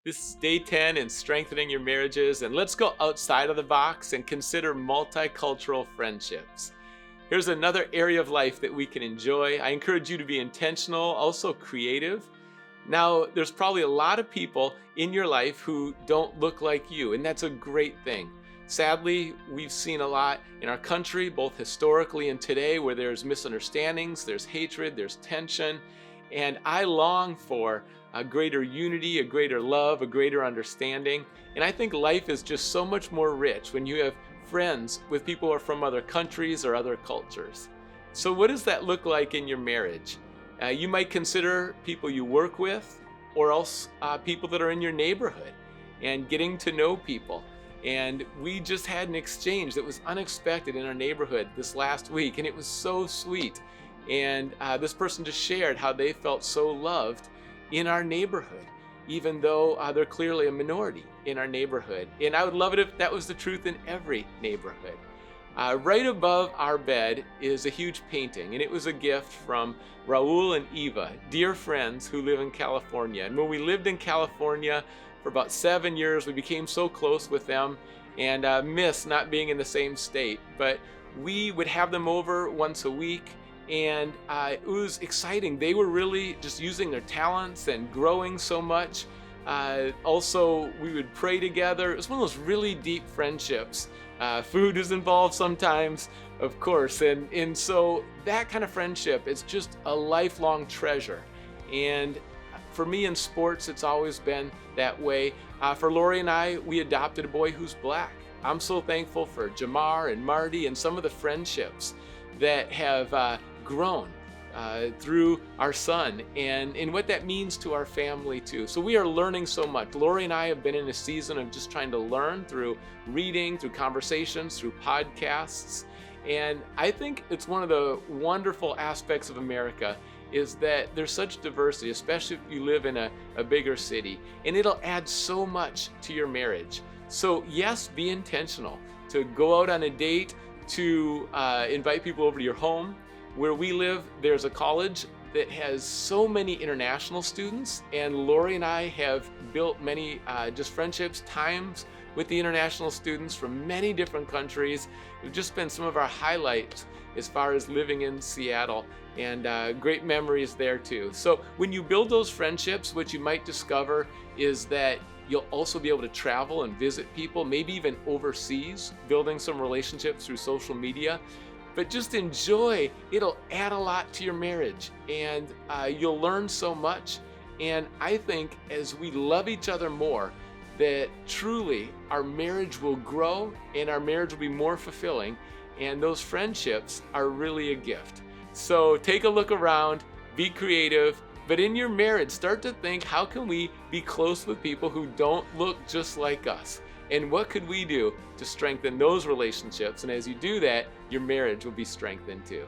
This is day 10 in strengthening your marriages, and let's go outside of the box and consider multicultural friendships. Here's another area of life that we can enjoy. I encourage you to be intentional, also creative. Now, there's probably a lot of people in your life who don't look like you, and that's a great thing. Sadly, we've seen a lot in our country, both historically and today, where there's misunderstandings, there's hatred, there's tension, and I long for a greater unity, a greater love, a greater understanding. And I think life is just so much more rich when you have friends with people who are from other countries or other cultures. So, what does that look like in your marriage? You might consider people you work with, or else people that are in your neighborhood, and getting to know people. And we just had an exchange that was unexpected in our neighborhood this last week, and it was so sweet. And this person just shared how they felt so loved in our neighborhood, even though they're clearly a minority in our neighborhood. And I would love it if that was the truth in every neighborhood. Right above our bed is a huge painting, and it was a gift from Raul and Eva, dear friends who live in California. And when we lived in California for about 7 years, we became so close with them and miss not being in the same state. But we would have them over once a week, and it was exciting. They were really just using their talents and growing so much. Also, we would pray together. It was one of those really deep friendships. Food is involved sometimes, of course, and so that kind of friendship is just a lifelong treasure. And for me in sports, it's always been that way. For Laurie and I, we adopted a boy who's black. I'm so thankful for Jamar and Marty and some of the friendships that have grown through our son and what that means to our family too. So we are learning so much. Laurie and I have been in a season of just trying to learn through reading, through conversations, through podcasts. And I think it's one of the wonderful aspects of America is that there's such diversity, especially if you live in a bigger city, and it'll add so much to your marriage. So yes, be intentional to go out on a date, to invite people over to your home. Where we live, there's a college that has so many international students, and Laurie and I have built many just friendships, times with the international students from many different countries. It's just been some of our highlights as far as living in Seattle, and great memories there too. So when you build those friendships, what you might discover is that you'll also be able to travel and visit people, maybe even overseas, building some relationships through social media. But just enjoy. It'll add a lot to your marriage, and you'll learn so much. And I think as we love each other more, that truly our marriage will grow and our marriage will be more fulfilling, and those friendships are really a gift. So take a look around, be creative, but in your marriage, start to think, how can we be close with people who don't look just like us? And what could we do to strengthen those relationships? And as you do that, your marriage will be strengthened too.